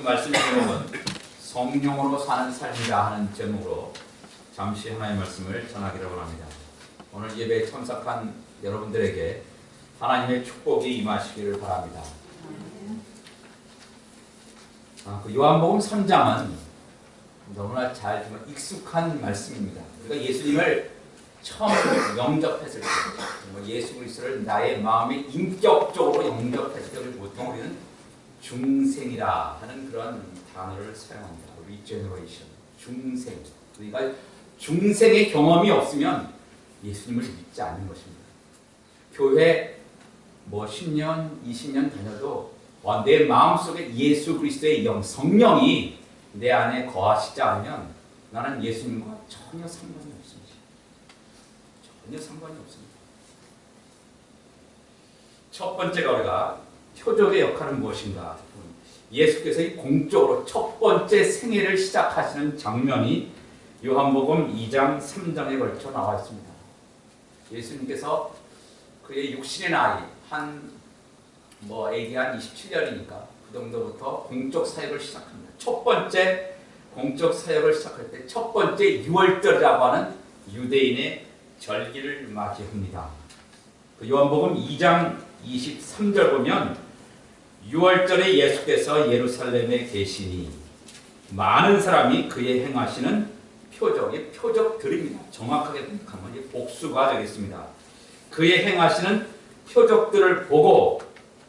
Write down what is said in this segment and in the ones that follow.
말씀의 제목은 성령으로 사는 삶이라 하는 제목으로 잠시 하나님의 말씀을 전하기를 원합니다. 오늘 예배에 참석한 여러분들에게 하나님의 축복이 임하시기를 바랍니다. 요한복음 3장은 너무나 잘 정말 익숙한 말씀입니다. 우리가 예수님을 처음 영접했을 때, 예수 그리스도를 나의 마음에 인격적으로 영접했을 때 보통 우리는 중생이라 하는 그런 단어를 사용합니다. regeneration, 중생. 우리가 중생의 경험이 없으면 예수님을 믿지 않는 것입니다. 교회 10년, 20년 다녀도 내 마음속에 예수 그리스도의 성령이 내 안에 거하시지 않으면 나는 예수님과 전혀 상관이 없습니다. 전혀 상관이 없습니다. 첫 번째가 우리가 표적의 역할은 무엇인가? 예수께서 공적으로 첫 번째 생애를 시작하시는 장면이 요한복음 2장 3장에 걸쳐 나와 있습니다. 예수님께서 그의 육신의 나이 AD 한 27년이니까 그 정도부터 공적 사역을 시작합니다. 첫 번째 공적 사역을 시작할 때 첫 번째 6월절이라고 하는 유대인의 절기를 맞이합니다. 그 요한복음 2장 23절 보면 6월절에 예수께서 예루살렘에 계시니 많은 사람이 그의 행하시는 표적들입니다. 정확하게 생각하면 복수가 되겠습니다. 그의 행하시는 표적들을 보고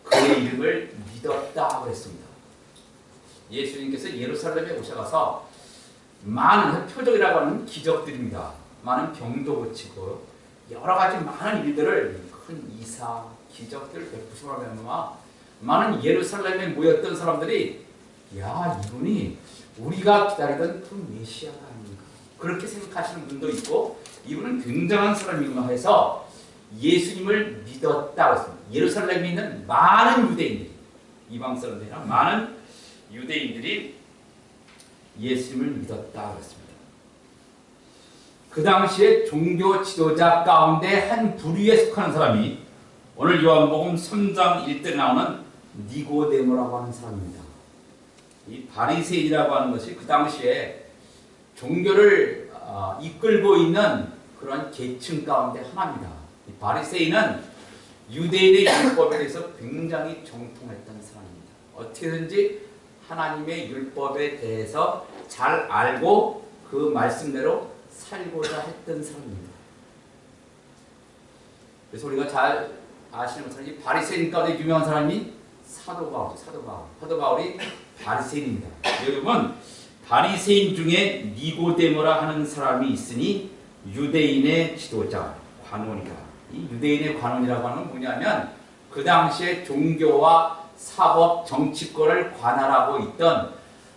그의 이름을 믿었다 그랬습니다. 예수님께서 예루살렘에 오셔가서 많은 표적이라고 하는 기적들입니다. 많은 병도 고치고 여러 가지 많은 일들을 큰 이사, 기적들을 베푸심으로 많은 예루살렘에 모였던 사람들이 이분이 우리가 기다리던 그 메시아가 아닌가 그렇게 생각하시는 분도 있고 이분은 굉장한 사람이구나 해서 예수님을 믿었다고 했습니다. 예루살렘에 있는 많은 유대인들이 이방 사람들이나 많은 유대인들이 예수님을 믿었다고 했습니다. 그 당시에 종교 지도자 가운데 한 부류에 속하는 사람이 오늘 요한복음 3장 1절에 나오는 니고데모라고 하는 사람입니다. 이 바리새인이라고 하는 것이 그 당시에 종교를 이끌고 있는 그런 계층 가운데 하나입니다. 이 바리새인은 유대인의 율법에 대해서 굉장히 정통했던 사람입니다. 어떻게든지 하나님의 율법에 대해서 잘 알고 그 말씀대로 살고자 했던 사람입니다. 그래서 우리가 잘 아시는 것처럼 이 바리새인 가운데 유명한 사람이 사도 바울이 바리새인입니다. 여러분, 바리새인 중에 니고데모라 하는 사람이 있으니 유대인의 지도자, 관원이다. 이 유대인의 관원이라고 하는 건 뭐냐면 그 당시에 종교와 사법, 정치권을 관할하고 있던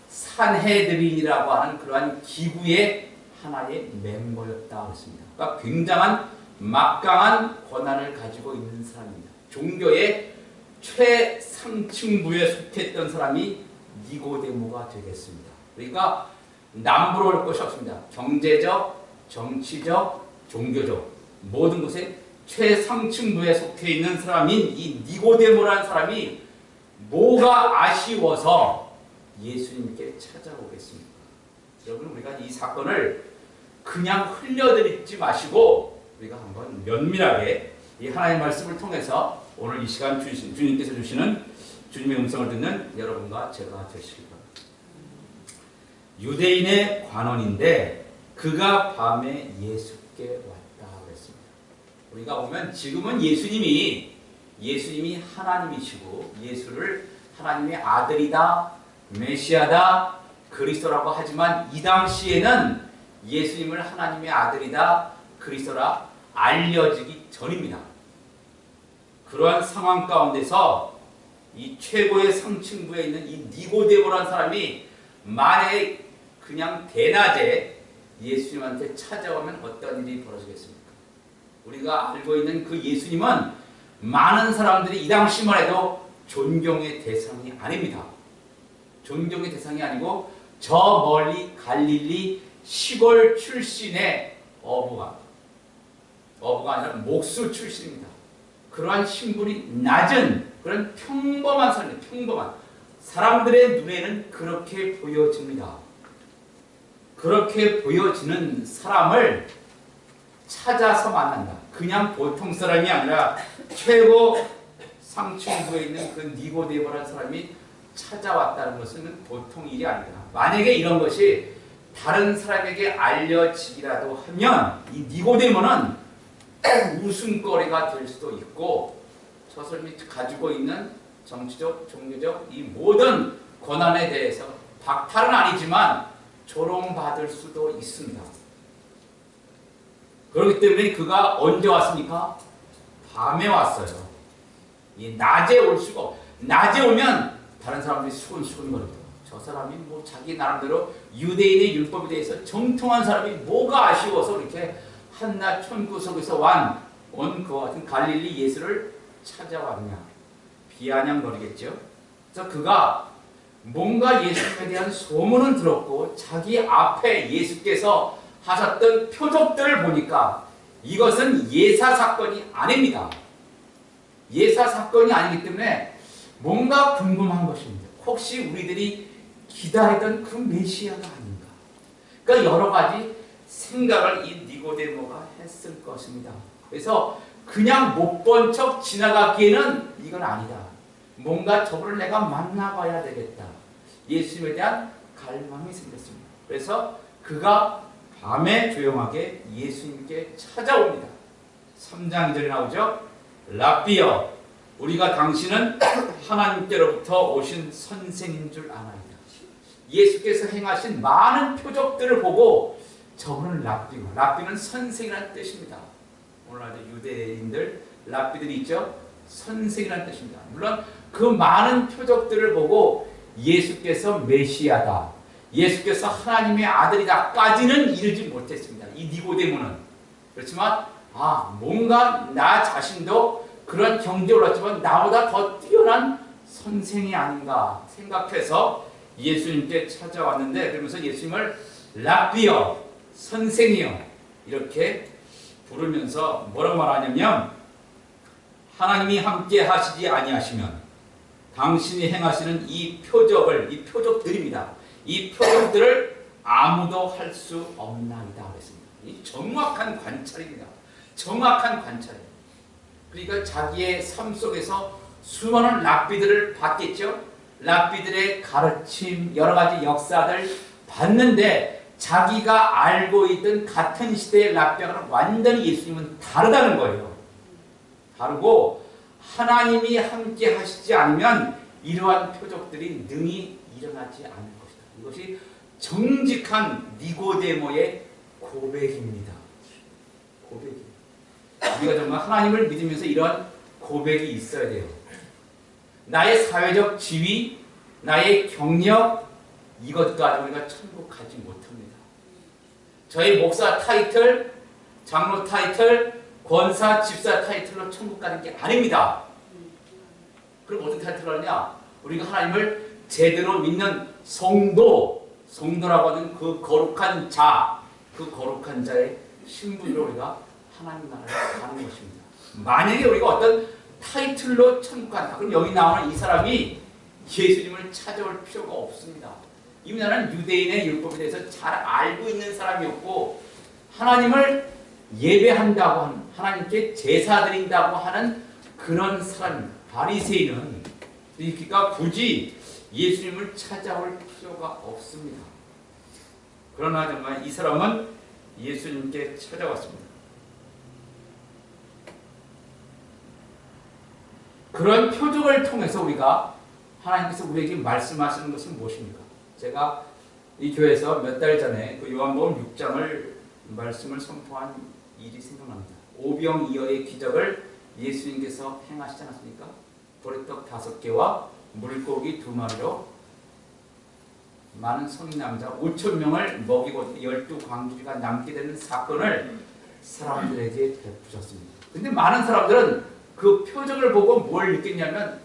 산헤드린이라고 하는 그러한 기구의 하나의 멤버였다고 했습니다. 그러니까 굉장한 막강한 권한을 가지고 있는 사람입니다. 종교의 최상층부에 속했던 사람이 니고데모가 되겠습니다. 그러니까 남부로 올 것이 없습니다. 경제적, 정치적, 종교적 모든 곳에 최상층부에 속해 있는 사람인 이 니고데모라는 사람이 뭐가 아쉬워서 예수님께 찾아오겠습니까? 여러분, 우리가 이 사건을 그냥 흘려드리지 마시고 우리가 한번 면밀하게 이 하나님의 말씀을 통해서 오늘 이 시간 주님께서 주시는 주님의 음성을 듣는 여러분과 제가 되시길 바랍니다. 유대인의 관원인데 그가 밤에 예수께 왔다 그랬습니다. 우리가 보면 지금은 예수님이 하나님이시고 예수를 하나님의 아들이다, 메시아다, 그리스도라고 하지만 이 당시에는 예수님을 하나님의 아들이다, 그리스도라 알려지기 전입니다. 그러한 상황 가운데서 이 최고의 상층부에 있는 이 니고데모라는 사람이 만약에 그냥 대낮에 예수님한테 찾아오면 어떤 일이 벌어지겠습니까? 우리가 알고 있는 그 예수님은 많은 사람들이 이 당시만 해도 존경의 대상이 아닙니다. 존경의 대상이 아니고 저 멀리 갈릴리 시골 출신의 어부가 아니라 목수 출신입니다. 그러한 신분이 낮은 그런 평범한 사람입니다. 평범한 사람들의 눈에는 그렇게 보여집니다. 그렇게 보여지는 사람을 찾아서 만난다. 그냥 보통 사람이 아니라 최고 상층부에 있는 그 니고데모라는 사람이 찾아왔다는 것은 보통 일이 아니다. 만약에 이런 것이 다른 사람에게 알려지기라도 하면 이 니고데모는 웃음거리가 될 수도 있고 저 사람이 가지고 있는 정치적, 종교적 이 모든 권한에 대해서 박탈은 아니지만 조롱받을 수도 있습니다. 그렇기 때문에 그가 언제 왔습니까? 밤에 왔어요. 낮에 올 수가 없어요. 낮에 오면 다른 사람들이 수근수근거립니다. 저 사람이 뭐 자기 나름대로 유대인의 율법에 대해서 정통한 사람이 뭐가 아쉬워서 이렇게 한낮 천구석에서 온 그와 같은 갈릴리 예수를 찾아왔냐. 비아냥거리겠죠. 그래서 그가 뭔가 예수님에 대한 소문은 들었고 자기 앞에 예수께서 하셨던 표적들을 보니까 이것은 예사사건이 아닙니다. 예사사건이 아니기 때문에 뭔가 궁금한 것입니다. 혹시 우리들이 기다리던 그 메시아가 아닌가. 그러니까 여러 가지 생각을 이 니고데모가 했을 것입니다. 그래서 그냥 못 본 척 지나가기에는 이건 아니다. 뭔가 저걸 내가 만나봐야 되겠다. 예수님에 대한 갈망이 생겼습니다. 그래서 그가 밤에 조용하게 예수님께 찾아옵니다. 3장 2절에 나오죠. 랍비여, 우리가 당신은 하나님께로부터 오신 선생인 줄 아나이다. 예수께서 행하신 많은 표적들을 보고 저분은 랍비고, 랍비는 선생이라는 뜻입니다. 오늘 유대인들 랍비들이 있죠. 선생이라는 뜻입니다. 물론 그 많은 표적들을 보고 예수께서 메시아다, 예수께서 하나님의 아들이다까지는 이르지 못했습니다. 이 니고데모는. 그렇지만 뭔가 나 자신도 그런 경지에 올랐지만 나보다 더 뛰어난 선생이 아닌가 생각해서 예수님께 찾아왔는데, 그러면서 예수님을 랍비여, 선생이여 이렇게 부르면서 뭐라고 말하냐면, 하나님이 함께 하시지 아니하시면 당신이 행하시는 이 표적들입니다. 이 표적들을 아무도 할 수 없나이다 그랬습니다. 이 정확한 관찰입니다. 정확한 관찰. 그러니까 자기의 삶 속에서 수많은 랍비들을 봤겠죠. 랍비들의 가르침, 여러 가지 역사들 봤는데 자기가 알고 있던 같은 시대의 랍비하고는 완전히 예수님은 다르다는 거예요. 다르고 하나님이 함께 하시지 않으면 이러한 표적들이 능히 일어나지 않을 것이다. 이것이 정직한 니고데모의 고백입니다. 고백이. 우리가 정말 하나님을 믿으면서 이런 고백이 있어야 돼요. 나의 사회적 지위, 나의 경력, 이것 가지고 우리가 천국 가지 못합니다. 저희 목사 타이틀, 장로 타이틀, 권사, 집사 타이틀로 천국 가는 게 아닙니다. 그럼 어떤 타이틀을 하냐? 우리가 하나님을 제대로 믿는 성도라고 하는 그 거룩한 자, 그 거룩한 자의 신분으로 우리가 하나님 나라에 가는 것입니다. 만약에 우리가 어떤 타이틀로 천국 간다, 그럼 여기 나오는 이 사람이 예수님을 찾아올 필요가 없습니다. 이미 나는 유대인의 율법에 대해서 잘 알고 있는 사람이었고 하나님을 예배한다고 하는, 하나님께 제사 드린다고 하는 그런 사람입니다. 바리새인은 그러니까 굳이 예수님을 찾아올 필요가 없습니다. 그러나 정말 이 사람은 예수님께 찾아왔습니다. 그런 표적을 통해서 우리가 하나님께서 우리에게 말씀하시는 것은 무엇입니까? 제가 이 교회에서 몇 달 전에 그 요한복음 6장을 말씀을 선포한 일이 생각납니다. 오병이어의 기적을 예수님께서 행하시지 않았습니까? 보리떡 5개와 물고기 2마리로 많은 성인 남자 5,000명을 먹이고 12광주리가 남게 되는 사건을 사람들에게 베푸셨습니다. 근데 많은 사람들은 그 표적을 보고 뭘 느꼈냐면,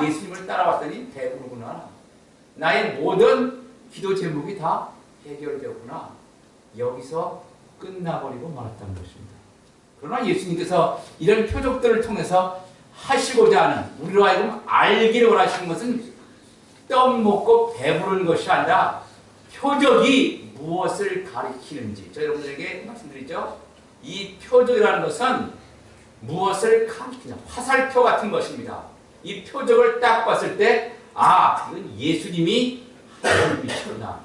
예수님을 따라왔더니 배부르구나. 나의 모든 기도 제목이 다 해결되었구나. 여기서 끝나버리고 말았다는 것입니다. 그러나 예수님께서 이런 표적들을 통해서 하시고자 하는, 우리로 하여금 알기를 원하시는 것은 떡 먹고 배부른 것이 아니라 표적이 무엇을 가리키는지 저 여러분들에게 말씀드리죠. 이 표적이라는 것은 무엇을 가리키냐 화살표 같은 것입니다. 이 표적을 딱 봤을 때 이건 예수님이 하나님이시구나.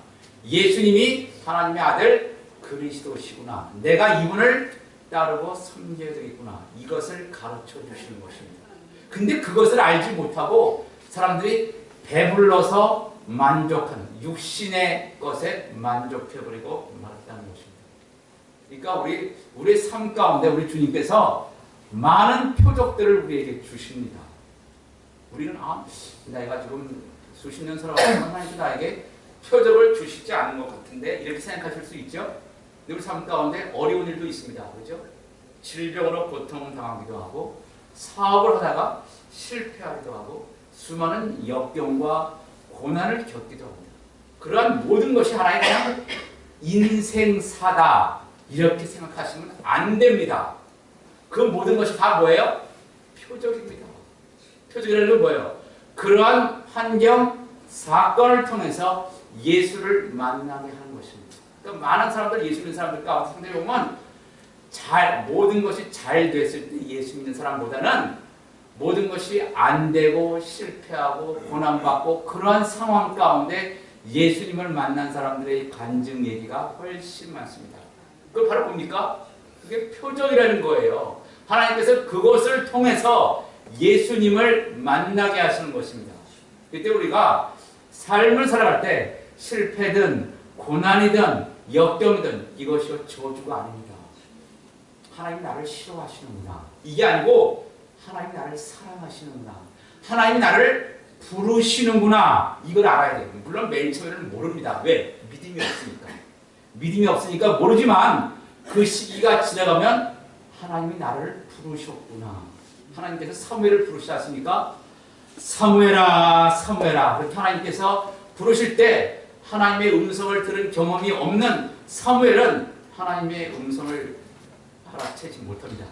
예수님이 하나님의 아들 그리스도시구나. 내가 이분을 따르고 섬겨야 되겠구나. 이것을 가르쳐 주시는 것입니다. 근데 그것을 알지 못하고 사람들이 배불러서 만족하는 육신의 것에 만족해버리고 말았다는 것입니다. 그러니까 우리의 삶 가운데 우리 주님께서 많은 표적들을 우리에게 주십니다. 우리는 내가 지금 수십 년 살아왔지만 하나님도 나에게 표적을 주시지 않은 것 같은데 이렇게 생각하실 수 있죠. 우리 삶 가운데 어려운 일도 있습니다. 그렇죠? 질병으로 고통당하기도 하고 사업을 하다가 실패하기도 하고 수많은 역경과 고난을 겪기도 합니다. 그러한 모든 것이 하나의 그냥 인생사다 이렇게 생각하시면 안 됩니다. 그 모든 것이 다 뭐예요? 표적입니다. 표적이라는 건 뭐예요? 그러한 환경, 사건을 통해서 예수를 만나게 하는 것입니다. 그러니까 많은 사람들, 예수 믿는 사람들 가운데 상대해 보면 모든 것이 잘 됐을 때 예수 믿는 사람보다는 모든 것이 안 되고 실패하고 고난받고 그러한 상황 가운데 예수님을 만난 사람들의 간증 얘기가 훨씬 많습니다. 그걸 바로 뭡니까? 그게 표적이라는 거예요. 하나님께서 그것을 통해서 예수님을 만나게 하시는 것입니다. 그때 우리가 삶을 살아갈 때 실패든 고난이든 역경이든 이것이 저주가 아닙니다. 하나님이 나를 싫어하시는구나. 이게 아니고 하나님이 나를 사랑하시는구나. 하나님이 나를 부르시는구나. 이걸 알아야 돼요. 물론 맨 처음에는 모릅니다. 왜? 믿음이 없으니까. 믿음이 없으니까 모르지만 그 시기가 지나가면 하나님이 나를 부르셨구나. 하나님께서 사무엘을 부르시지 않습니까? 사무엘아 사무엘아. 그렇게 하나님께서 부르실 때 하나님의 음성을 들은 경험이 없는 사무엘은 하나님의 음성을 알아채지 못합니다.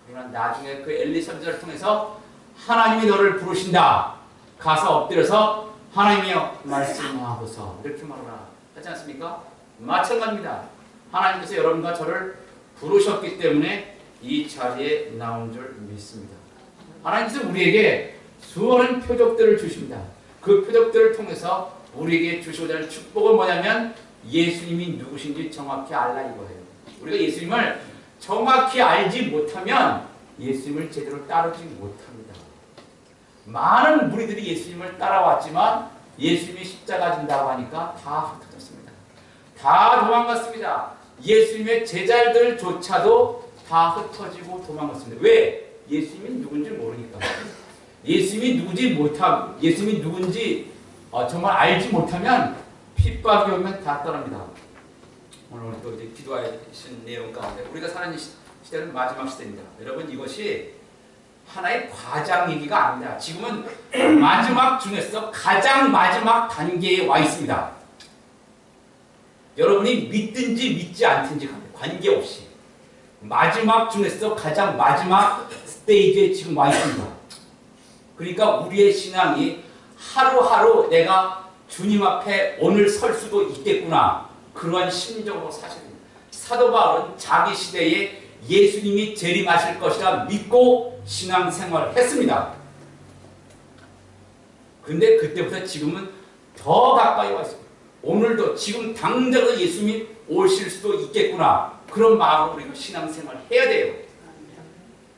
그러나 나중에 그 엘리 선지자를 통해서 하나님이 너를 부르신다. 가서 엎드려서 하나님이여 말씀하소서 이렇게 말하라 하지 않습니까? 마찬가지입니다. 하나님께서 여러분과 저를 부르셨기 때문에 이 자리에 나온 줄 믿습니다. 하나님께서 우리에게 수많은 표적들을 주십니다. 그 표적들을 통해서 우리에게 주시고자 하는 축복은 뭐냐면 예수님이 누구신지 정확히 알라 이거예요. 우리가 예수님을 정확히 알지 못하면 예수님을 제대로 따르지 못합니다. 많은 무리들이 예수님을 따라왔지만 예수님이 십자가 진다고 하니까 다 흩어졌습니다. 다 도망갔습니다. 예수님의 제자들조차도 다 흩어지고 도망갔습니다. 왜? 예수님이 누군지 모르니까. 예수님이 누군지 정말 알지 못하면 핍박이 오면 다 떠납니다. 오늘 또 이제 기도하신 내용 가운데 우리가 사는 시대는 마지막 시대입니다. 여러분 이것이 하나의 과장 얘기가 아닙니다. 지금은 마지막 중에서 가장 마지막 단계에 와 있습니다. 여러분이 믿든지 믿지 않든지 관계없이 마지막 중에서 가장 마지막 스테이지에 지금 와 있습니다. 그러니까 우리의 신앙이 하루하루 내가 주님 앞에 오늘 설 수도 있겠구나. 그러한 심정으로 사셔야 됩니다. 사도 바울은 자기 시대에 예수님이 재림하실 것이라 믿고 신앙생활을 했습니다. 근데 그때부터 지금은 더 가까이 와 있습니다. 오늘도 지금 당장도 예수님이 오실 수도 있겠구나. 그런 마음으로 우리가 신앙생활을 해야 돼요.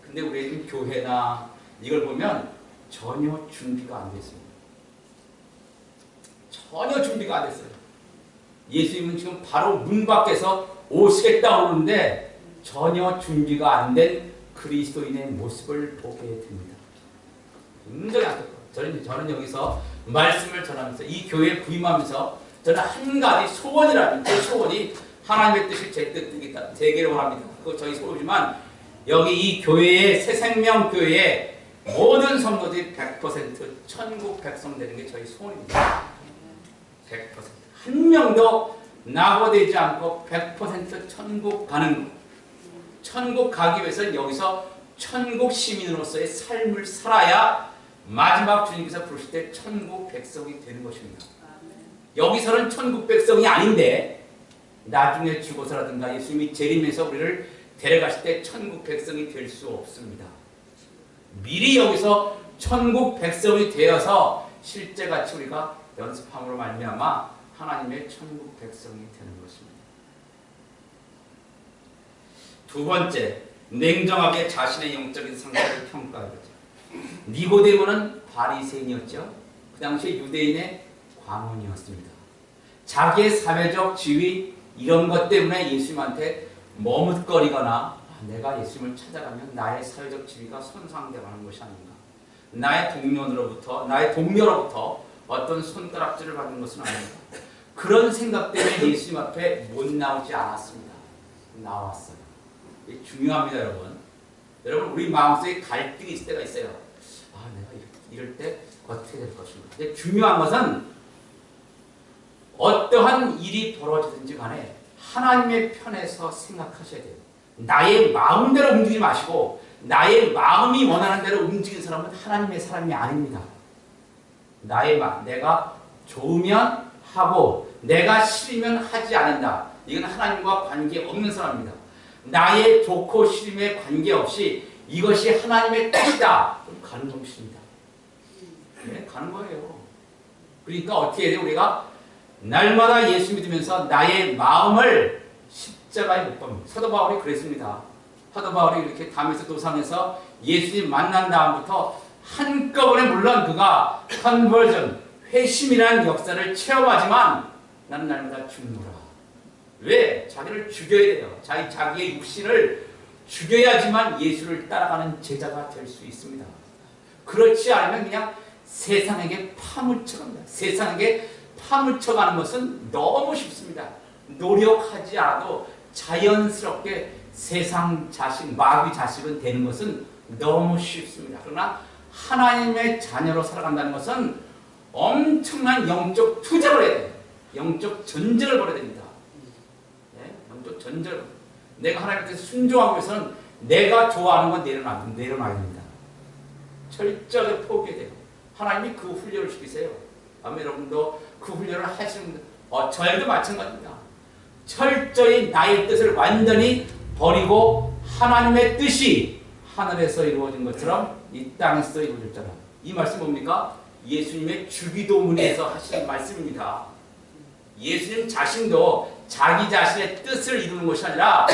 근데 우리 지금 교회나 이걸 보면 전혀 준비가 안 됐습니다. 전혀 준비가 안 됐어요. 예수님은 지금 바로 문 밖에서 오시겠다 그러는데 전혀 준비가 안 된 그리스도인의 모습을 보게 됩니다. 굉장히 안타까워요. 저는 여기서 말씀을 전하면서 이 교회에 부임하면서 저는 한 가지 소원이라는 제 소원이 하나님의 뜻이 제 뜻이다. 되기를 원합니다. 그거 저희 소원이지만 여기 이 교회의 새생명교회의 모든 성도들이 100% 천국 백성 되는 게 저희 소원입니다. 100%. 한 명도 낙오되지 않고 100% 천국 가는 것. 천국 가기 위해서는 여기서 천국 시민으로서의 삶을 살아야 마지막 주님께서 부르실 때 천국 백성이 되는 것입니다. 여기서는 천국 백성이 아닌데 나중에 죽어서라든가 예수님이 재림해서 우리를 데려가실 때 천국 백성이 될 수 없습니다. 미리 여기서 천국 백성이 되어서 실제같이 우리가 연습함으로 말미암아 하나님의 천국 백성이 되는 것입니다. 두 번째, 냉정하게 자신의 영적인 상태를 평가하죠. 니고데모는 바리새인이었죠. 그 당시에 유대인의 관원이었습니다. 자기의 사회적 지위 이런 것 때문에 예수님한테 머뭇거리거나 내가 예수님을 찾아가면 나의 사회적 지위가 손상되는 것이 아닌가, 나의 동료로부터 나의 동료로부터 어떤 손가락질을 받는 것은 아닌가, 그런 생각 때문에 예수님 앞에 못 나오지 않았습니다. 나왔어요. 이게 중요합니다, 여러분. 여러분, 우리 마음속에 갈등이 있을 때가 있어요. 내가 이럴 때 어떻게 될 것인가. 근데 중요한 것은 어떠한 일이 벌어지든지 간에 하나님의 편에서 생각하셔야 돼요. 나의 마음대로 움직이지 마시고 나의 마음이 원하는 대로 움직이는 사람은 하나님의 사람이 아닙니다. 내가 좋으면 하고 내가 싫으면 하지 않는다. 이건 하나님과 관계없는 사람입니다. 나의 좋고 싫음에 관계없이 이것이 하나님의 뜻이다. 그럼 가는 것입니다. 네, 가는 거예요. 그러니까 어떻게 해야 돼요? 우리가 날마다 예수 믿으면서 나의 마음을 십자가에 못 박습니다. 사도 바울이 그랬습니다. 사도 바울이 이렇게 다메섹 도상에서 예수님 만난 다음부터 한꺼번에 물론 그가 컨버전, 회심이라는 역사를 체험하지만 나는 날마다 죽노라. 왜? 자기를 죽여야 돼요. 자기의 육신을 죽여야지만 예수를 따라가는 제자가 될 수 있습니다. 그렇지 않으면 그냥 세상에게 파묻혀갑니다. 세상에게 파묻혀가는 것은 너무 쉽습니다. 노력하지 않아도 자연스럽게 세상 자식, 마귀 자식은 되는 것은 너무 쉽습니다. 그러나 하나님의 자녀로 살아간다는 것은 엄청난 영적 투자를 해야 돼요. 영적 전쟁을 벌여야 됩니다. 네? 영적 전쟁을. 내가 하나님께 순종하기 위해서는 내가 좋아하는 건 내려놔야 됩니다. 철저하게 포기해야 돼요. 하나님이 그 훈련을 시키세요. 아마 여러분도 그 훈련을 하시는 분들, 저희도 마찬가지입니다. 철저히 나의 뜻을 완전히 버리고 하나님의 뜻이 하늘에서 이루어진 것처럼 이 땅에서 이루어졌잖아. 이 말씀 뭡니까? 예수님의 주기도문에서 하신 말씀입니다. 예수님 자신도 자기 자신의 뜻을 이루는 것이 아니라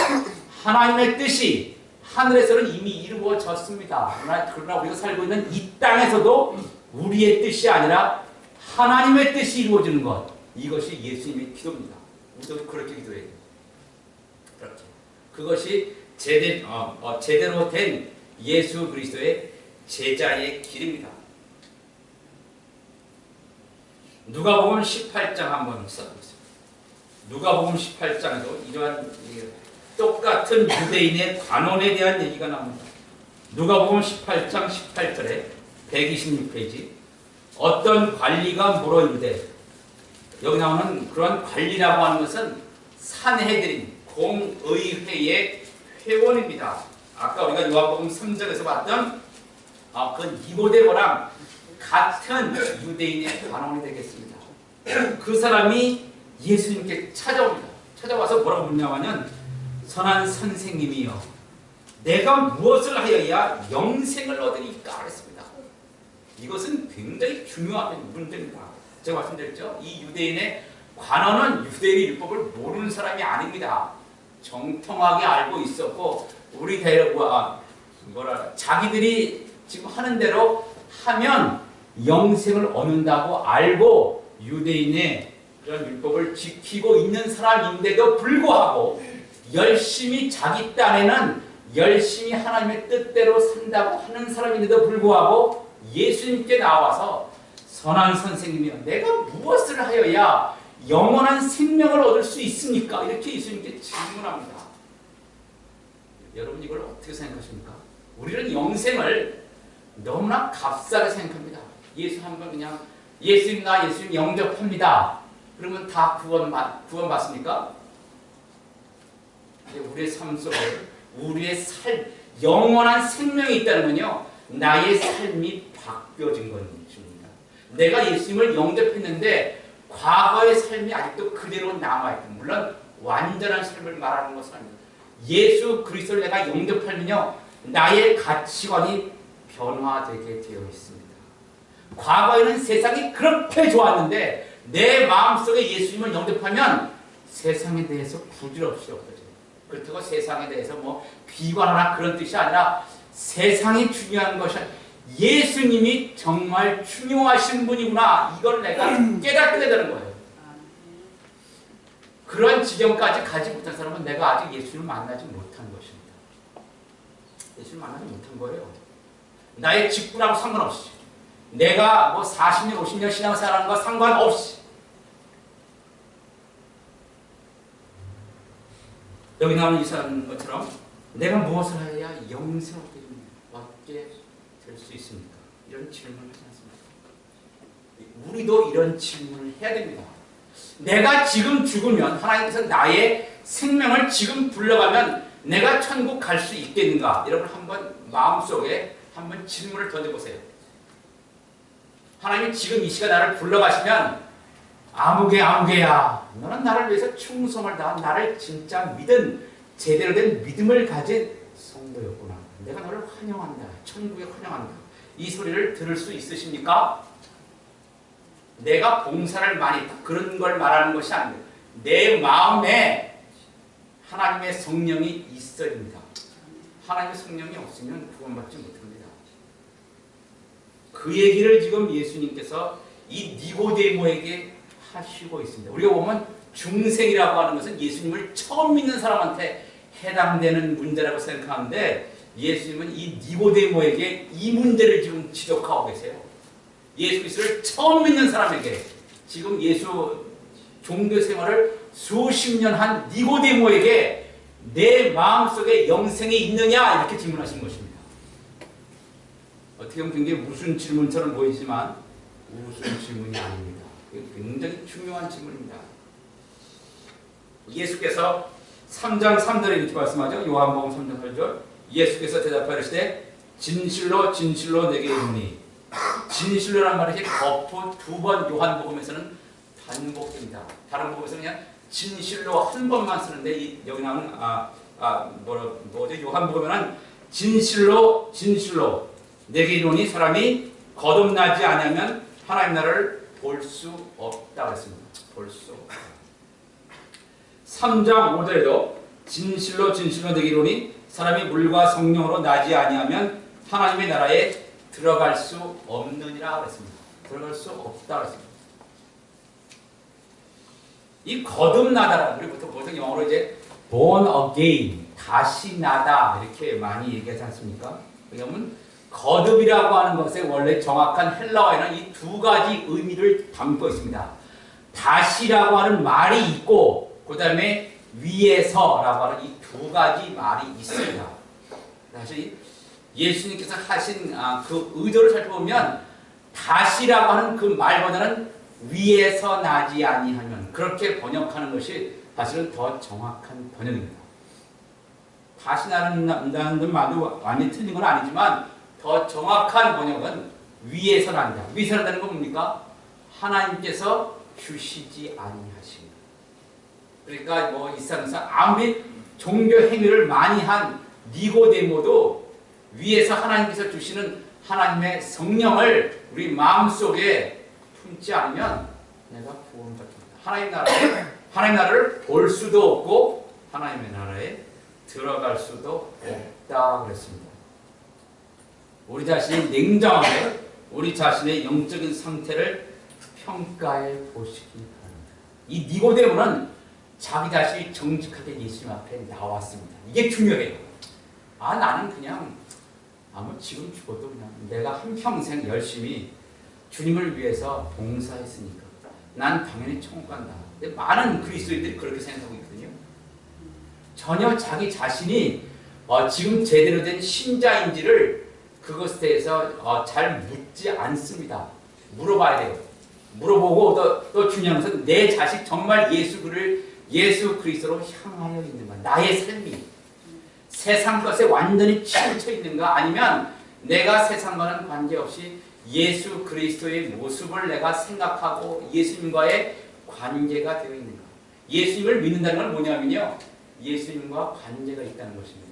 하나님의 뜻이 하늘에서는 이미 이루어졌습니다. 그러나 우리가 살고 있는 이 땅에서도 우리의 뜻이 아니라 하나님의 뜻이 이루어지는 것, 이것이 예수님의 기도입니다. 우리도 그렇게 기도해야 돼요. 그렇게. 그것이 제대로 된 예수 그리스도의 제자의 길입니다. 누가복음 18장 한번 써보겠습니다. 누가복음 18장에도 이러한 똑같은 유대인의 관원에 대한 얘기가 나옵니다. 누가복음 18장 18절에 126페이지. 어떤 관리가 물어 이르되, 여기 나오는 그런 관리라고 하는 것은 산헤드린 공의회의 회원입니다. 아까 우리가 요한복음 3절에서 봤던 그 니고데모랑 같은 유대인의 관원이 되겠습니다. 그 사람이 예수님께 찾아옵니다. 찾아와서 뭐라고 묻냐면, 선한 선생님이여, 내가 무엇을 하여야 영생을 얻으리까? 그랬습니다. 이것은 굉장히 중요한 문제입니다. 제가 말씀드렸죠. 이 유대인의 관원은 유대인의 율법을 모르는 사람이 아닙니다. 정통하게 알고 있었고, 자기들이 지금 하는 대로 하면 영생을 얻는다고 알고 유대인의 그런 율법을 지키고 있는 사람인데도 불구하고 열심히 자기 딴에는 열심히 하나님의 뜻대로 산다고 하는 사람인데도 불구하고 예수님께 나와서 선한 선생님이여, 내가 무엇을 하여야 영원한 생명을 얻을 수 있습니까? 이렇게 예수님께 질문합니다. 여러분, 이걸 어떻게 생각하십니까? 우리는 영생을 너무나 값싸게 생각합니다. 예수 한번 그냥 예수님 영접합니다. 그러면 다 구원받습니까? 우리의 삶 속에 우리의 영원한 생명이 있다는 건요, 나의 삶이 바뀌어진 것입니다. 내가 예수님을 영접했는데 과거의 삶이 아직도 그대로 남아있고, 물론 완전한 삶을 말하는 것은 아닙니다. 예수 그리스도를 내가 영접하면요, 나의 가치관이 변화되게 되어 있습니다. 과거에는 세상이 그렇게 좋았는데 내 마음속에 예수님을 영접하면 세상에 대해서 부질없이 없어져요. 그렇다고 세상에 대해서 뭐 비관하나 그런 뜻이 아니라, 세상이 중요한 것이 예수님이 정말 중요하신 분이구나, 이걸 내가 깨닫게 되는 거예요. 그런 지경까지 가지 못한 사람은 내가 아직 예수님을 만나지 못한 것입니다. 예수님을 만나지 못한 거예요. 나의 직분하고 상관없이, 내가 뭐 40년, 50년 신앙생활하는 거 상관없이, 여기 나오는 이사는 것처럼 내가 무엇을 해야 영생을 얻게 될 수 있습니까? 이런 질문을 하지 않습니까? 우리도 이런 질문을 해야 됩니다. 내가 지금 죽으면, 하나님께서 나의 생명을 지금 불러가면 내가 천국 갈 수 있겠는가? 여러분 한번 마음속에 한번 질문을 던져보세요. 하나님이 지금 이 시간 나를 불러가시면, 아무개야, 너는 나를 위해서 충성을 다한, 나를 진짜 믿은, 제대로 된 믿음을 가진 성도였구나, 내가 너를 환영한다, 천국에 환영한다, 이 소리를 들을 수 있으십니까? 내가 봉사를 많이 했다, 그런 걸 말하는 것이 아닙니다. 내 마음에 하나님의 성령이 있어야 됩니다. 하나님의 성령이 없으면 구원받지 못합니다. 그 얘기를 지금 예수님께서 이 니고데모에게 하시고 있습니다. 우리가 보면 중생이라고 하는 것은 예수님을 처음 믿는 사람한테 해당되는 문제라고 생각하는데, 예수님은 이 니고데모에게 이 문제를 지금 지적하고 계세요. 예수 그리스도를 처음 믿는 사람에게, 지금 예수 종교 생활을 수십 년 한 니고데모에게 내 마음속에 영생이 있느냐, 이렇게 질문하신 것입니다. 어떻게 보면 굉장히 무슨 질문처럼 보이지만 무슨 질문이 아닙니다. 굉장히 중요한 질문입니다. 예수께서 3장 3절에 이렇게 말씀하죠. 요한복음 3장 8절. 예수께서 대답하시되 진실로 진실로 내게 이르노니. 진실로란 말이 거푸 두 번 요한복음에서는 반복됩니다. 다른 복음에서는 그냥 진실로 한 번만 쓰는데, 여기 나오는 요한복음에는 진실로 진실로 내게 이르노니, 사람이 거듭나지 않으면 하나님 나라를 볼 수 없다 그랬습니다. 볼 수 없다. 3장 5절에도 진실로 진실로 내게 이르노니, 사람이 물과 성령으로 나지 아니하면 하나님의 나라에 들어갈 수 없느니라 그랬습니다. 들어갈 수 없다 그랬습니다. 이 거듭나다라는, 우리 보통 영어로 이제 born again, 다시 나다, 이렇게 많이 얘기하지 않습니까? 왜냐하면 거듭이라고 하는 것의 원래 정확한 헬라어에는 이 두 가지 의미를 담고 있습니다. 다시라고 하는 말이 있고, 그 다음에 위에서라고 하는 이 두 가지 말이 있습니다. 사실 예수님께서 하신 그 의도를 살펴보면, 다시라고 하는 그 말보다는 위에서 나지 아니하면, 그렇게 번역하는 것이 사실은 더 정확한 번역입니다. 다시 난다는 말도 완전히 틀린 건 아니지만, 더 정확한 번역은 위에서 난다. 위에서 난다는 건 뭡니까? 하나님께서 주시지 아니하십니다. 그러니까 뭐 이 세상에서 아무리 종교 행위를 많이 한 니고데모도 위에서 하나님께서 주시는 하나님의 성령을 우리 마음속에 품지 않으면 내가 구원받습니다. 하나님 나라를 볼 수도 없고 하나님의 나라에 들어갈 수도 없다 그랬습니다. 우리 자신이 냉정하게 우리 자신의 영적인 상태를 평가해 보시기 바랍니다. 이 니고데모는 자기 자신이 정직하게 예수님 앞에 나왔습니다. 이게 중요해요. 나는 그냥 지금 죽어도 그냥 내가 한평생 열심히 주님을 위해서 봉사했으니까 난 당연히 천국 간다. 근데 많은 그리스도인들이 그렇게 생각하고 있거든요. 전혀 자기 자신이 지금 제대로 된 신자인지를 그것에 대해서 잘 묻지 않습니다. 물어봐야 돼요. 물어보고 또 중요한 것은 내 자식 정말 예수 그리스도로 향하여 있는가? 나의 삶이 세상 것에 완전히 치우쳐 있는가? 아니면 내가 세상과는 관계없이 예수 그리스도의 모습을 내가 생각하고 예수님과의 관계가 되어 있는가. 예수님을 믿는다는 건 뭐냐면요, 예수님과 관계가 있다는 것입니다.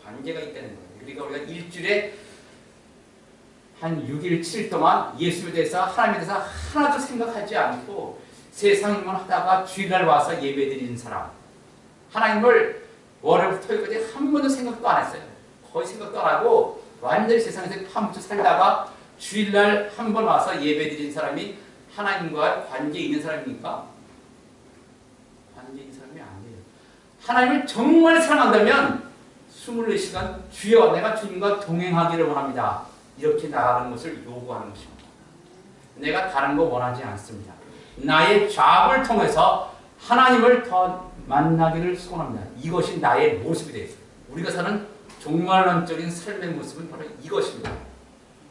관계가 있다는 거예요. 그러니까 우리가 일주일에 한 6일, 7일 동안 예수에 대해서, 하나님에 대해서 하나도 생각하지 않고 세상 일만 하다가 주일날 와서 예배드리는 사람, 하나님을 월요일부터 토요일까지 한 번도 생각도 안 했어요. 거의 생각도 안 하고 완전히 세상에서 파묻혀 살다가 주일날 한 번 와서 예배드리는 사람이 하나님과 관계 있는 사람입니까? 관계 있는 사람이 아니에요. 하나님을 정말 사랑한다면 24시간 주여 내가 주님과 동행하기를 원합니다. 이렇게 나가는 것을 요구하는 것입니다. 내가 다른 거 원하지 않습니다. 나의 잡을 통해서 하나님을 더 만나기를 소원합니다. 이것이 나의 모습이 되겠습니다. 우리가 사는 종말론적인 삶의 모습은 바로 이것입니다.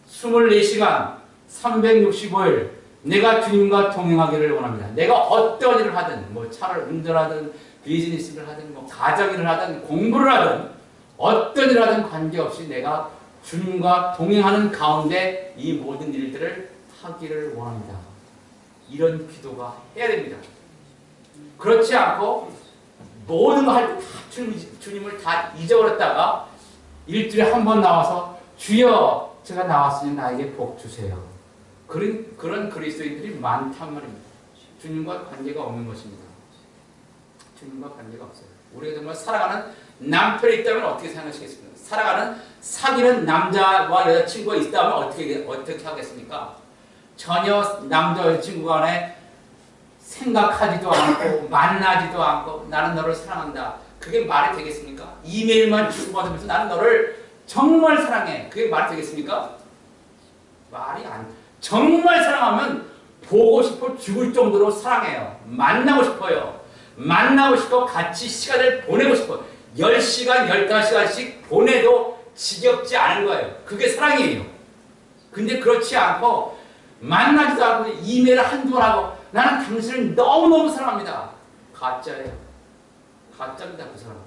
24시간 365일 내가 주님과 동행하기를 원합니다. 내가 어떤 일을 하든, 뭐 차를 운전하든 비즈니스를 하든 뭐 가정일을 하든 공부를 하든 어떤 일을 하든 관계없이 내가 주님과 동행하는 가운데 이 모든 일들을 하기를 원합니다. 이런 기도가 해야 됩니다. 그렇지 않고 모든 거 할 때 주님을 다 잊어버렸다가 일주일에 한 번 나와서 주여 제가 나왔으니 나에게 복 주세요. 그런 그리스도인들이 많단 말입니다. 주님과 관계가 없는 것입니다. 주님과 관계가 없어요. 우리가 정말 살아가는 남편이 있다면 어떻게 생각하시겠습니까? 살아가는 사귀는 남자와 여자친구가 있다면 어떻게 하겠습니까? 전혀 남자 여자친구 간에 생각하지도 않고 만나지도 않고 나는 너를 사랑한다. 그게 말이 되겠습니까? 이메일만 주고받으면서 나는 너를 정말 사랑해. 그게 말이 되겠습니까? 말이 안 돼. 정말 사랑하면 보고 싶어 죽을 정도로 사랑해요. 만나고 싶어요. 만나고 싶어 같이 시간을 보내고 싶어요. 10시간, 15시간씩 보내도 지겹지 않은 거예요. 그게 사랑이에요. 근데 그렇지 않고 만나지도 않고 이메일을 한두 번 하고 나는 당신을 너무너무 사랑합니다. 가짜예요. 가짜입니다. 그 사람은.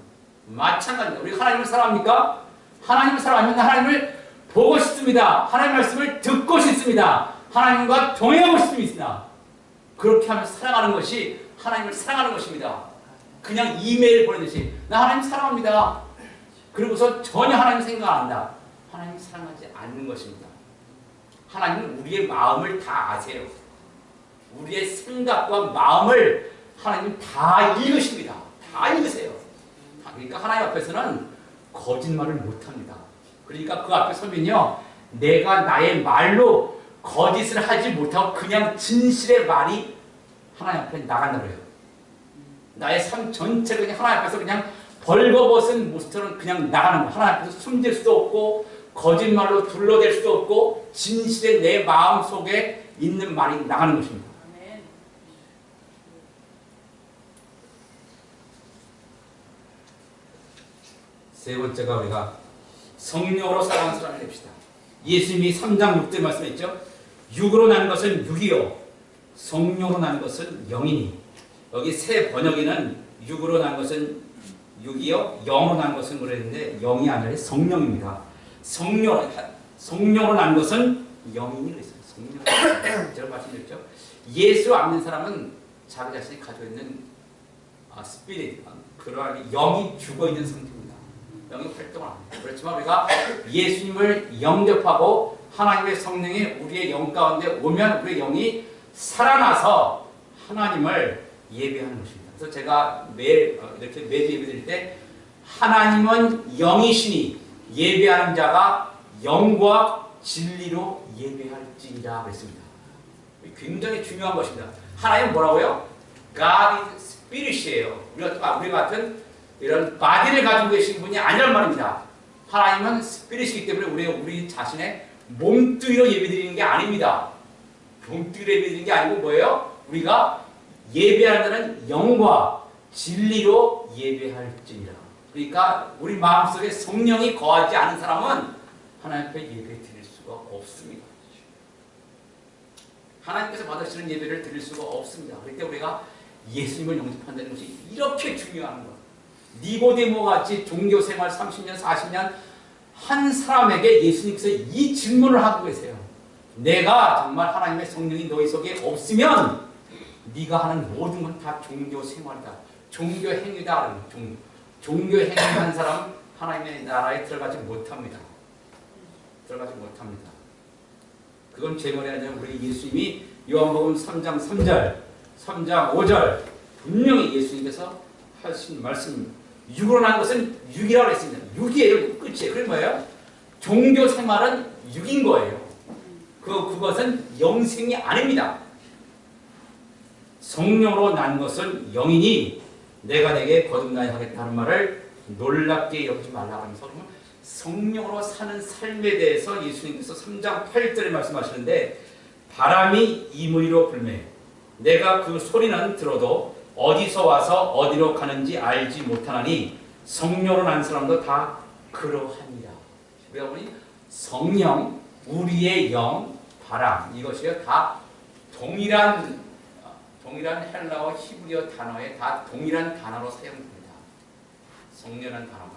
마찬가지입니다. 우리가 하나님을 사랑합니까? 하나님을 사랑하면 하나님을 보고 싶습니다. 하나님의 말씀을 듣고 싶습니다. 하나님과 동행하고 싶습니다. 그렇게 하면서 사랑하는 것이 하나님을 사랑하는 것입니다. 그냥 이메일 보내듯이 나 하나님 사랑합니다. 그리고서 전혀 하나님 생각 안 한다. 하나님 사랑하지 않는 것입니다. 하나님은 우리의 마음을 다 아세요. 우리의 생각과 마음을 하나님 다 읽으십니다. 다 읽으세요. 그러니까 하나님 앞에서는 거짓말을 못합니다. 그러니까 그 앞에 서면요, 내가 나의 말로 거짓을 하지 못하고 그냥 진실의 말이 하나님 앞에 나간다 그래요. 나의 삶 전체가 그냥 하나님 앞에서 그냥 벌거벗은 모습처럼 그냥 나가는 거예요. 하나님 앞에서 숨질 수도 없고 거짓말로 둘러댈 수도 없고 진실의 내 마음 속에 있는 말이 나가는 것입니다. 세 번째가 우리가 성령으로 살아가는 사람이 됩시다. 예수님이 3장 6절 말씀했죠. 육으로 난 것은 육이요 성령으로 난 것은 영이니. 여기 새 번역에는 육으로 난 것은 육이요 영으로 난 것은 그랬는데 영이 아니라 성령입니다. 성령으로 난 것은 영이니 그랬어요. 성령. 제가 말씀드렸죠. 예수 안 믿는 사람은 자기 자신이 가지고 있는 스피릿, 그러한 영이 죽어있는 상태입니다. 영이 활동을 안 해요. 그렇지만 우리가 예수님을 영접하고 하나님의 성령이 우리의 영 가운데 오면 우리의 영이 살아나서 하나님을 예배하는 것입니다. 그래서 제가 매일 이렇게 매주 예배 드릴 때 하나님은 영이시니 예배하는 자가 영과 진리로 예배할지니라 그랬습니다. 굉장히 중요한 것입니다. 하나님은 뭐라고요? God is Spirit이에요. 우리 같은 이런 바디를 가지고 계신 분이 아니란 말입니다. 하나님은 스피릿이기 때문에 우리 자신의 몸뚱이로 예배드리는 게 아닙니다. 몸뚱이로 예배드리는 게 아니고 뭐예요? 우리가 예배하는 자는 영과 진리로 예배할지니라. 그러니까 우리 마음속에 성령이 거하지 않은 사람은 하나님 앞에 예배 드릴 수가 없습니다. 하나님께서 받으시는 예배를 드릴 수가 없습니다. 그렇기 때문에 우리가 예수님을 영접한다는 것이 이렇게 중요한 거예요. 니고데모 같이 종교생활 30년, 40년 한 사람에게 예수님께서 이 질문을 하고 계세요. 내가 정말 하나님의 성령이 너희 속에 없으면 네가 하는 모든 건 다 종교 생활이다. 종교 행위다. 종교 행위한 사람은 하나님의 나라에 들어가지 못합니다. 들어가지 못합니다. 그건 제 말이 아니라 우리 예수님이 요한복음 3장 3절, 3장 5절 분명히 예수님께서 하신 말씀, 육으로 난 것은 육이라고 했습니다. 육이에요. 끝이에요. 그게 뭐예요? 종교 생활은 육인 거예요. 그것은 영생이 아닙니다. 성령으로 난 것은 영이니 내가 내게 거듭나야 하겠다는 말을 놀랍게 여기지 말라 하면서 성령으로 사는 삶에 대해서 예수님께서 3장 8절에 말씀하시는데 바람이 임의로 불매 내가 그 소리는 들어도 어디서 와서 어디로 가는지 알지 못하나니 성령으로 난 사람도 다 그러하니라. 우리가 보니 성령, 우리의 영, 바람 이것이요 다 동일한 헬라어 히브리어 단어에 다 동일한 단어로 사용됩니다. 성령이라는 단어가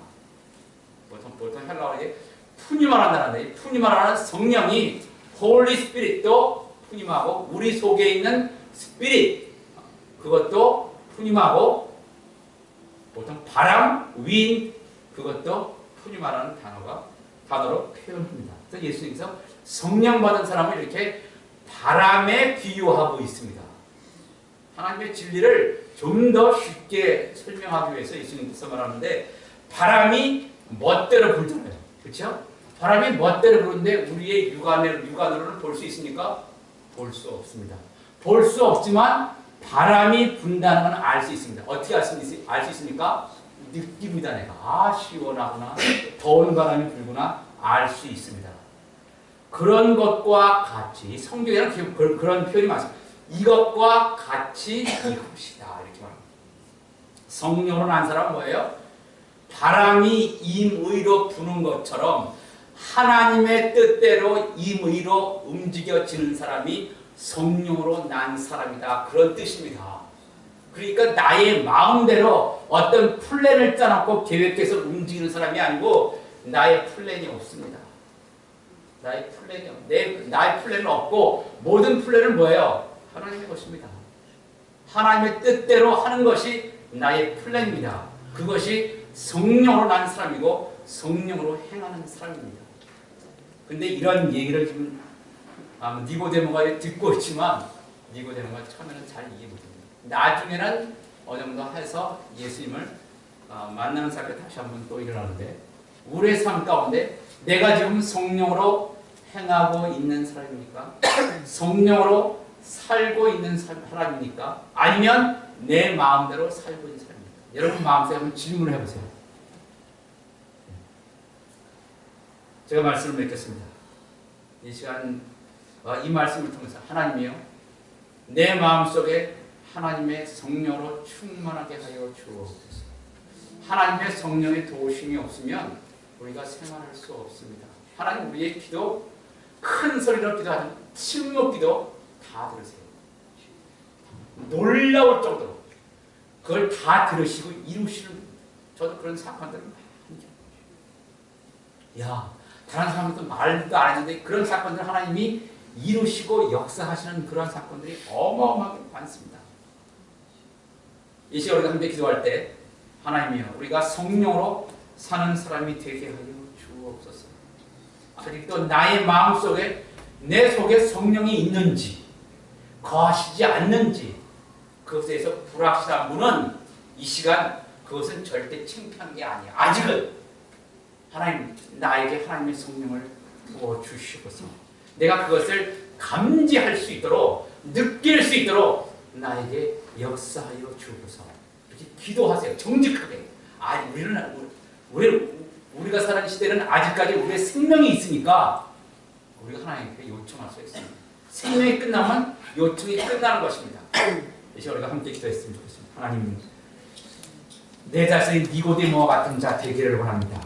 보통 헬라어에 푸니마라는 단어인데 푸니마라는 성령이 홀리 스피릿도 푸니마고 우리 속에 있는 스피릿 그것도 푸니마고 보통 바람, 윈 그것도 푸니마라는 단어로 표현합니다. 그래서 예수님께서 성령 받은 사람을 이렇게 바람에 비유하고 있습니다. 하나님의 진리를 좀 더 쉽게 설명하기 위해서 예수님께서 말하는데 바람이 멋대로 불잖아요. 그렇죠? 바람이 멋대로 부는데 우리의 육안으로는 볼 수 있습니까? 볼 수 없습니다. 볼 수 없지만 바람이 분다는 건 알 수 있습니다. 어떻게 알 수 있습니까? 느낍니다. 내가 시원하구나 더운 바람이 불구나 알 수 있습니다. 그런 것과 같이 성경에는 그런 표현이 많습니다. 이것과 같이 이것이다 이렇게 말합니다. 성령으로 난 사람은 뭐예요? 바람이 임의로 부는 것처럼 하나님의 뜻대로 임의로 움직여지는 사람이 성령으로 난 사람이다. 그런 뜻입니다. 그러니까 나의 마음대로 어떤 플랜을 짜놓고 계획해서 움직이는 사람이 아니고 나의 플랜이 없습니다. 나의 플랜은 없고 모든 플랜은 뭐예요? 하나님의 것입니다. 하나님의 뜻대로 하는 것이 나의 플랜입니다. 그것이 성령으로 난 사람이고 성령으로 행하는 사람입니다. 근데 이런 얘기를 지금 니고데모가 듣고 있지만 니고데모가 처음에는 잘 이해 못합니다. 나중에는 어느 정도 해서 예수님을 만나는 사건이 다시 한번 또 일어나는데 우리의 삶 가운데 내가 지금 성령으로 행하고 있는 사람입니까? 성령으로 살고 있는 사람입니까? 아니면 내 마음대로 살고 있는 사람입니까? 여러분 마음속에 한번 질문을 해보세요. 제가 말씀을 맺겠습니다. 이 시간 이 말씀을 통해서 하나님이요 내 마음속에 하나님의 성령으로 충만하게 하여 주옵소서. 하나님의 성령의 도우심이 없으면 우리가 생활할 수 없습니다. 하나님 우리의 기도 큰 소리로 기도하는 침묵 기도 다 들으세요. 놀라울 정도로 그걸 다 들으시고 이루시는 저도 그런 사건들을 많이 겪어요. 다른 사람들도 말도 안 했는데 그런 사건들 하나님이 이루시고 역사하시는 그런 사건들이 어마어마하게 많습니다. 이 시간 우리가 함께 기도할 때 하나님이여 우리가 성령으로 사는 사람이 되게 하여 주옵소서. 아직도 나의 마음속에 내 속에 성령이 있는지 거하시지 않는지 그것에 대해서 불확실한 분은 이 시간 그것은 절대 창피한 게 아니야. 아직은 하나님 나에게 하나님의 성령을 부어주시고서 내가 그것을 감지할 수 있도록 느낄 수 있도록 나에게 역사하여 주옵소서. 이렇게 기도하세요. 정직하게. 우리가 사는 시대는 아직까지 우리의 생명이 있으니까 우리가 하나님께 요청할 수 있습니다. 생명이 끝나면 요청이 끝나는 것입니다. 이제 우리가 함께 기도했으면 좋겠습니다. 하나님, 내 자신이 니고데모와 같은 자 되기를 원합니다.